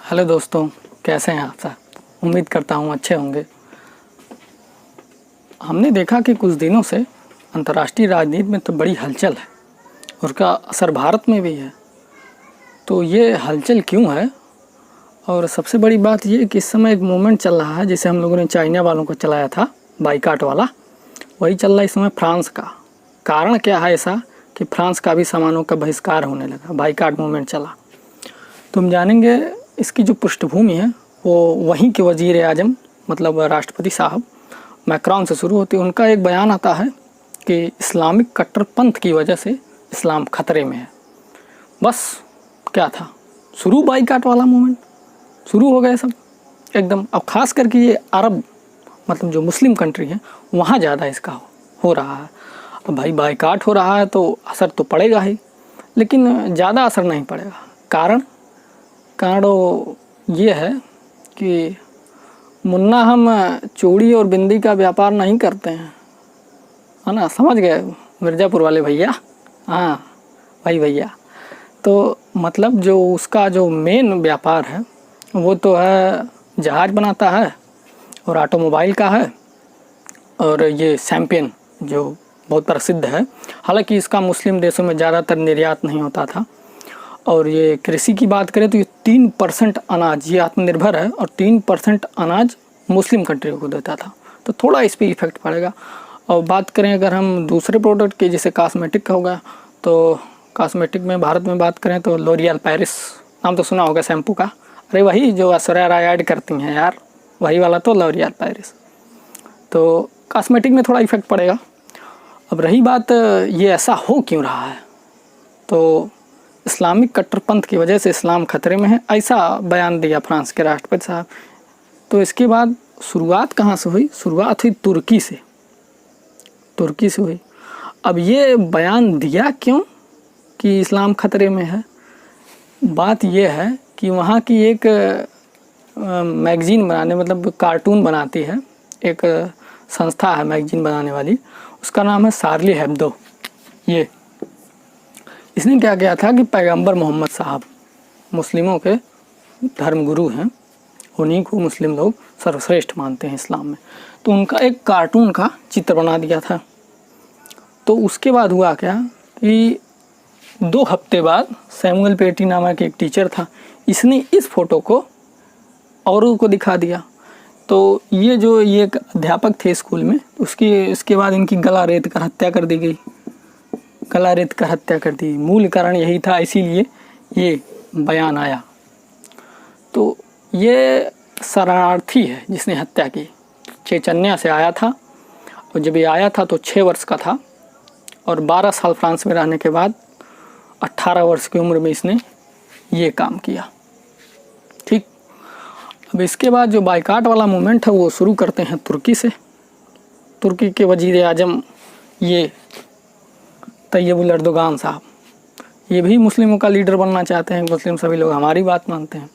Hello दोस्तों, कैसे हैं आप सब। उम्मीद करता हूँ अच्छे होंगे। हमने देखा कि कुछ दिनों से अंतर्राष्ट्रीय राजनीति में तो बड़ी हलचल है और उसका असर भारत में भी है। तो ये हलचल क्यों है, और सबसे बड़ी बात ये कि इस समय एक मूवमेंट चल रहा है जिसे हम लोगों ने चाइना वालों को चलाया था, बाइकाट वाला, वही चल रहा है इस समय फ्रांस का। कारण क्या है ऐसा कि फ्रांस का भी सामानों का बहिष्कार होने लगा, बाइकाट मूवमेंट चला। तो हम जानेंगे इसकी जो पृष्ठभूमि है वो वहीं के वज़ीर आज़म मतलब राष्ट्रपति साहब मैक्रोन से शुरू होती है। उनका एक बयान आता है कि इस्लामिक कट्टरपंथ की वजह से इस्लाम खतरे में है। बस क्या था, शुरू बाइकाट वाला मूवमेंट शुरू हो गए सब एकदम। अब ख़ास करके ये अरब मतलब जो मुस्लिम कंट्री है वहाँ ज़्यादा इसका हो रहा है। अब भाई बाइकाट हो रहा है तो असर तो पड़ेगा ही, लेकिन ज़्यादा असर नहीं पड़ेगा। कारण ये है कि मुन्ना हम चूड़ी और बिंदी का व्यापार नहीं करते हैं, है ना, समझ गए मिर्ज़ापुर वाले भैया। हाँ भाई भैया, तो मतलब जो उसका जो मेन व्यापार है वो तो है जहाज़ बनाता है और ऑटोमोबाइल का है, और ये सैम्पियन जो बहुत प्रसिद्ध है। हालांकि इसका मुस्लिम देशों में ज़्यादातर निर्यात नहीं होता था। और ये कृषि की बात करें तो ये 3% अनाज ये आत्मनिर्भर है और 3% अनाज मुस्लिम कंट्रियों को देता था, तो थोड़ा इस पर इफेक्ट पड़ेगा। और बात करें अगर हम दूसरे प्रोडक्ट की, जैसे कॉस्मेटिक का होगा, तो कॉस्मेटिक में भारत में बात करें तो लॉरियल पेरिस, नाम तो सुना होगा शैम्पू का। अरे वही जो ऐश्वर्या राय ऐड करती हैं यार, वही वाला तो लॉरियल पेरिस। तो कॉस्मेटिक में थोड़ा इफेक्ट पड़ेगा। अब रही बात ये ऐसा हो क्यों रहा है, तो इस्लामिक कट्टरपंथ की वजह से इस्लाम खतरे में है, ऐसा बयान दिया फ्रांस के राष्ट्रपति साहब। तो इसके बाद शुरुआत कहाँ से हुई? शुरुआत हुई तुर्की से हुई। अब ये बयान दिया क्यों कि इस्लाम खतरे में है? बात ये है कि वहाँ की एक मैगज़ीन बनाने मतलब कार्टून बनाती है, एक संस्था है मैगज़ीन बनाने वाली, उसका नाम है शार्ली हेब्दो। ये इसने क्या किया था कि पैगंबर मोहम्मद साहब मुस्लिमों के धर्मगुरु हैं, उन्हीं को मुस्लिम लोग सर्वश्रेष्ठ मानते हैं इस्लाम में, तो उनका एक कार्टून का चित्र बना दिया था। तो उसके बाद हुआ क्या कि 2 हफ्ते बाद सैमुअल पेटी नामक एक टीचर था, इसने इस फोटो को औरों को दिखा दिया। तो ये एक अध्यापक थे स्कूल में, उसके बाद इनकी गला रेत कर हत्या कर दी गई, मूल कारण यही था, इसीलिए ये बयान आया। तो ये शरणार्थी है जिसने हत्या की, चेचन्या से आया था, और जब ये आया था तो 6 वर्ष का था, और 12 साल फ्रांस में रहने के बाद 18 वर्ष की उम्र में इसने ये काम किया। ठीक, अब इसके बाद जो बाइकाट वाला मूवमेंट है वो शुरू करते हैं तुर्की से। तुर्की के वज़ीर आज़म ये तैयब एर्दोगान साहब, ये भी मुस्लिमों का लीडर बनना चाहते हैं, मुस्लिम सभी लोग हमारी बात मानते हैं।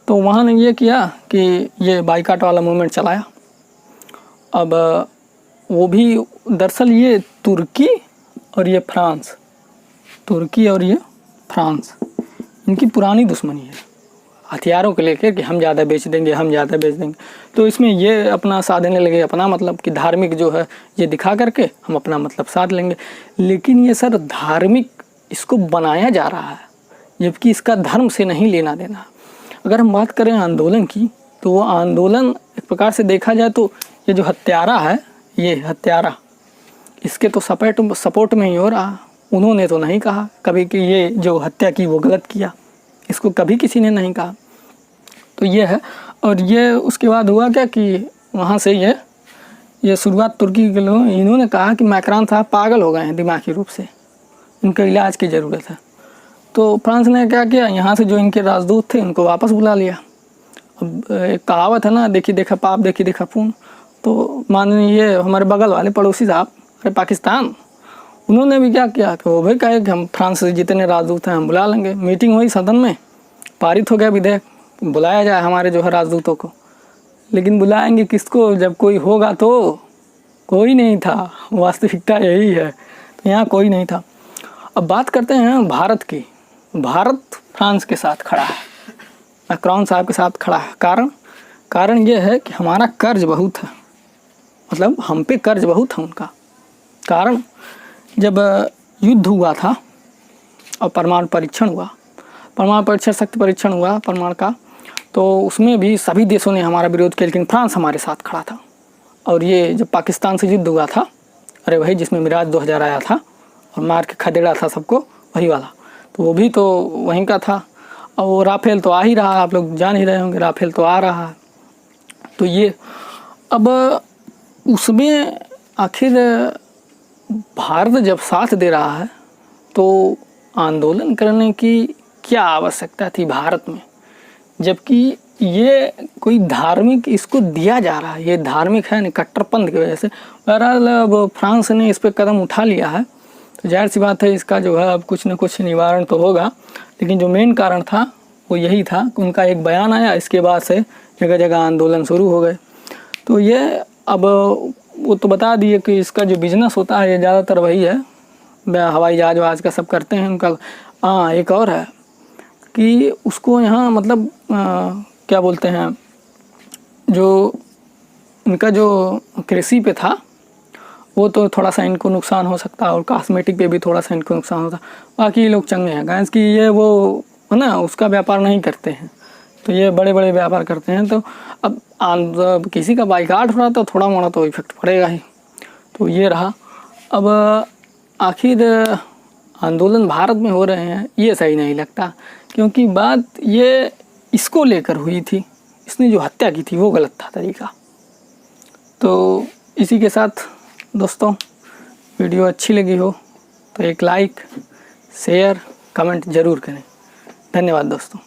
तो वहाँ ने ये किया कि ये बाइकाट वाला मूवमेंट चलाया। अब वो भी दरअसल ये तुर्की और ये फ्रांस इनकी पुरानी दुश्मनी है हथियारों को लेकर कि हम ज़्यादा बेच देंगे। तो इसमें ये अपना साधने लगे, अपना मतलब कि धार्मिक जो है ये दिखा करके हम अपना मतलब साध लेंगे। लेकिन ये सर धार्मिक इसको बनाया जा रहा है, जबकि इसका धर्म से नहीं लेना देना। अगर हम बात करें आंदोलन की, तो वो आंदोलन एक प्रकार से देखा जाए तो ये जो हत्यारा इसके तो सपोर्ट में ही हो रहा। उन्होंने तो नहीं कहा कभी कि ये जो हत्या की वो गलत किया, इसको कभी किसी ने नहीं कहा। तो ये है। और ये उसके बाद हुआ क्या कि वहाँ से ये शुरुआत तुर्की के लोग, इन्होंने कहा कि मैक्रोन साहब पागल हो गए हैं दिमागी रूप से, इनके इलाज की ज़रूरत है। तो फ्रांस ने क्या किया, यहाँ से जो इनके राजदूत थे उनको वापस बुला लिया। अब एक कहावत है ना, देखी देखा पाप देखी देखा पून। तो माननीय हमारे बगल वाले पड़ोसी साहब पाकिस्तान, उन्होंने भी क्या किया कि वो भी कहे कि हम फ्रांस से जितने राजदूत हैं हम बुला लेंगे। मीटिंग हुई सदन में, पारित हो गया विधेयक, बुलाया जाए हमारे जो है राजदूतों को। लेकिन बुलाएंगे किसको जब कोई होगा तो कोई नहीं था, वास्तविकता यही है। तो यहाँ कोई नहीं था। अब बात करते हैं भारत की। भारत फ्रांस के साथ खड़ा है, मैक्रोन साहब के साथ खड़ा है। कारण ये है कि हमारा कर्ज बहुत है, मतलब हम पे कर्ज बहुत है उनका। कारण जब युद्ध हुआ था और परमाणु परीक्षण हुआ, शक्ति परीक्षण हुआ परमाणु का, तो उसमें भी सभी देशों ने हमारा विरोध किया, लेकिन फ्रांस हमारे साथ खड़ा था। और ये जब पाकिस्तान से युद्ध हुआ था, अरे वही जिसमें मिराज 2000 आया था और मार के खदेड़ा था सबको, वही वाला, तो वो भी तो वहीं का था। और वो राफेल तो आ ही रहा है, आप लोग जान ही रहे होंगे, राफेल तो आ रहा है। तो ये अब उसमें आखिर भारत जब साथ दे रहा है तो आंदोलन करने की क्या आवश्यकता थी भारत में, जबकि ये कोई धार्मिक इसको दिया जा रहा है, ये धार्मिक है नहीं, कट्टरपंथ की वजह से। बहरहाल अब फ्रांस ने इस पर कदम उठा लिया है, तो जाहिर सी बात है इसका जो है अब कुछ न कुछ निवारण तो होगा। लेकिन जो मेन कारण था वो यही था कि उनका एक बयान आया, इसके बाद से जगह जगह आंदोलन शुरू हो गए। तो ये अब वो तो बता दिए कि इसका जो बिजनेस होता है ये ज़्यादातर वही है, हवाई जहाज वहाज का सब करते हैं उनका। हाँ, एक और है कि उसको यहाँ मतलब क्या बोलते हैं, जो इनका जो कृषि पे था वो तो थोड़ा सा इनको नुकसान हो सकता है, और कॉस्मेटिक पे भी थोड़ा सा इनको नुकसान होता। बाकी ये लोग चंगे हैं, गैस की ये वो है ना, उसका व्यापार नहीं करते हैं, तो ये बड़े बड़े व्यापार करते हैं। तो अब किसी का बाइकाट हो रहा तो थोड़ा मोड़ा तो इफेक्ट पड़ेगा ही। तो ये रहा। अब आखिर आंदोलन भारत में हो रहे हैं ये सही नहीं लगता, क्योंकि बात ये इसको लेकर हुई थी, इसने जो हत्या की थी वो गलत था तरीका। तो इसी के साथ दोस्तों, वीडियो अच्छी लगी हो तो एक लाइक, शेयर, कमेंट ज़रूर करें। धन्यवाद दोस्तों।